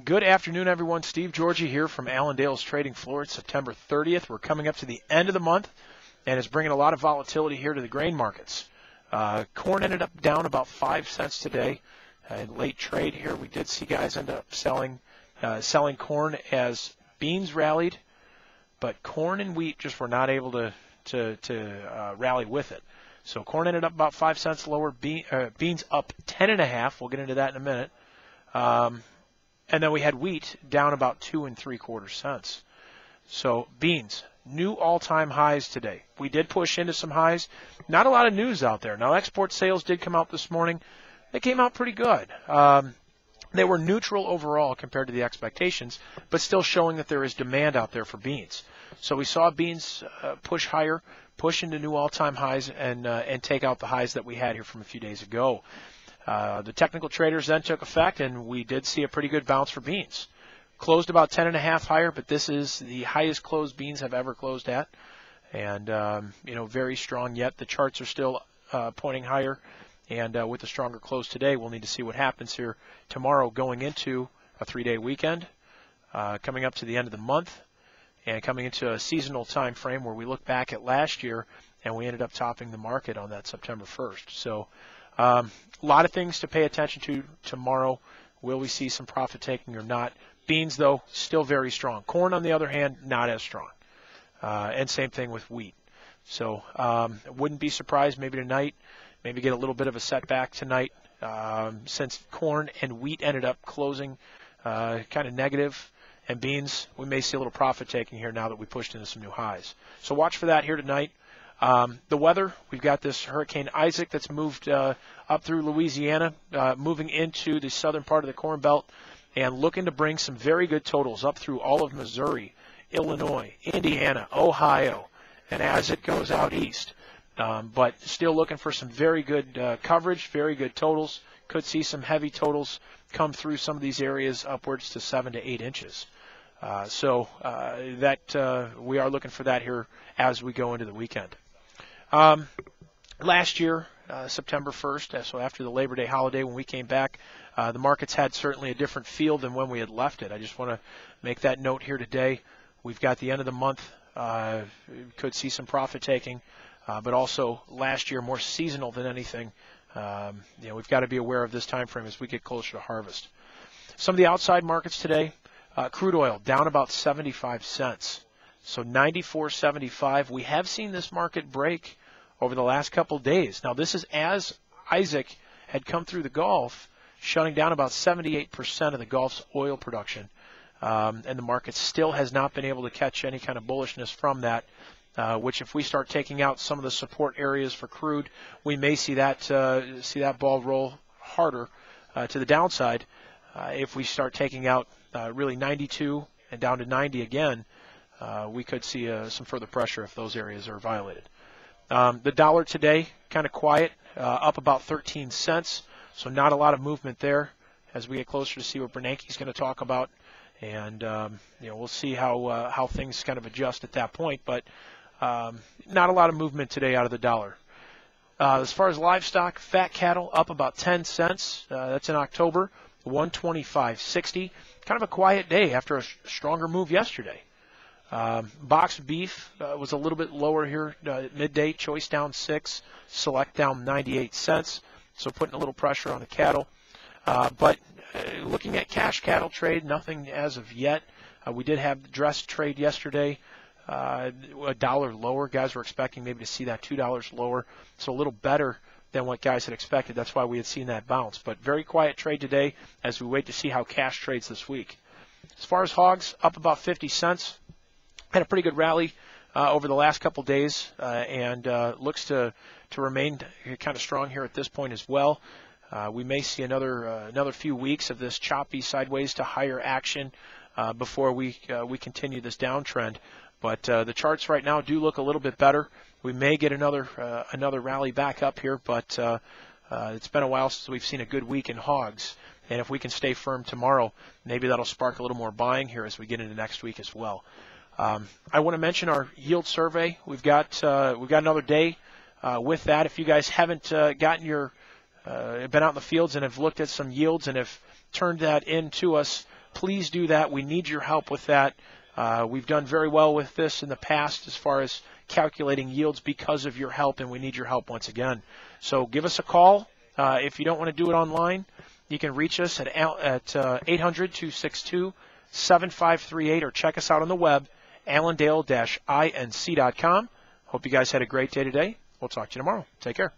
Good afternoon, everyone. Steve Georgie here from Allendale's Trading Floor. It's September 30th. We're coming up to the end of the month, and it's bringing a lot of volatility here to the grain markets. Corn ended up down about 5 cents today. In late trade here, we did see guys end up selling corn as beans rallied, but corn and wheat just were not able to rally with it. So corn ended up about 5 cents lower. Beans up 10.5. We'll get into that in a minute. And then we had wheat down about 2 3/4 cents. So beans, new all-time highs today. We did push into some highs. Not a lot of news out there. Now, export sales did come out this morning. They came out pretty good. They were neutral overall compared to the expectations, but still showing that there is demand out there for beans. So we saw beans push higher, push into new all-time highs, and take out the highs that we had here from a few days ago. The technical traders then took effect, and we did see a pretty good bounce for beans. Closed about 10.5 higher, but this is the highest closed beans have ever closed at, and very strong yet. The charts are still pointing higher, and with a stronger close today, we'll need to see what happens here tomorrow, going into a 3-day weekend, coming up to the end of the month, and coming into a seasonal time frame where we look back at last year, and we ended up topping the market on that September 1st. So. A lot of things to pay attention to tomorrow. Will we see some profit taking or not? Beans, though, still very strong. Corn, on the other hand, not as strong. And same thing with wheat. So wouldn't be surprised maybe tonight, maybe get a little bit of a setback tonight since corn and wheat ended up closing kind of negative. And beans, we may see a little profit taking here now that we pushed into some new highs. So watch for that here tonight. The weather, we've got this Hurricane Isaac that's moved up through Louisiana, moving into the southern part of the Corn Belt, and looking to bring some very good totals up through all of Missouri, Illinois, Indiana, Ohio, and as it goes out east. But still looking for some very good coverage, very good totals. Could see some heavy totals come through some of these areas upwards to 7 to 8 inches. So we are looking for that here as we go into the weekend. Last year, September 1st, so after the Labor Day holiday when we came back, the markets had certainly a different feel than when we had left it. I just want to make that note here today. We've got the end of the month. Could see some profit taking, but also last year more seasonal than anything. We've got to be aware of this time frame as we get closer to harvest. Some of the outside markets today, crude oil down about 75 cents. So 94.75. We have seen this market break over the last couple days. Now, this is as Isaac had come through the Gulf, shutting down about 78% of the Gulf's oil production. And the market still has not been able to catch any kind of bullishness from that, which if we start taking out some of the support areas for crude, we may see that ball roll harder to the downside. If we start taking out really 92 and down to 90 again, we could see some further pressure if those areas are violated. The dollar today, kind of quiet, up about 13 cents, so not a lot of movement there as we get closer to see what Bernanke's going to talk about. And, we'll see how things kind of adjust at that point, but not a lot of movement today out of the dollar. As far as livestock, fat cattle up about 10 cents. That's in October, 125.60. Kind of a quiet day after a stronger move yesterday. Boxed beef was a little bit lower here at midday. Choice down 6, select down 98 cents. So putting a little pressure on the cattle. But looking at cash cattle trade, nothing as of yet. We did have the dress trade yesterday, $1 lower. Guys were expecting maybe to see that $2 lower. So a little better than what guys had expected. That's why we had seen that bounce. But very quiet trade today as we wait to see how cash trades this week. As far as hogs, up about 50 cents. Had a pretty good rally over the last couple days and looks to remain kind of strong here at this point as well. We may see another few weeks of this choppy sideways to higher action before we continue this downtrend. But the charts right now do look a little bit better. We may get another rally back up here, but it's been a while since we've seen a good week in hogs. And if we can stay firm tomorrow, maybe that'll spark a little more buying here as we get into next week as well. I want to mention our yield survey. We've got another day with that. If you guys haven't gotten your been out in the fields and have looked at some yields and have turned that in to us please do that. We need your help with that. We've done very well with this in the past as far as calculating yields because of your help, and we need your help once again. So give us a call. If you don't want to do it online, you can reach us at 800-262-7538 or check us out on the web, allendale-inc.com. Hope you guys had a great day today. We'll talk to you tomorrow. Take care.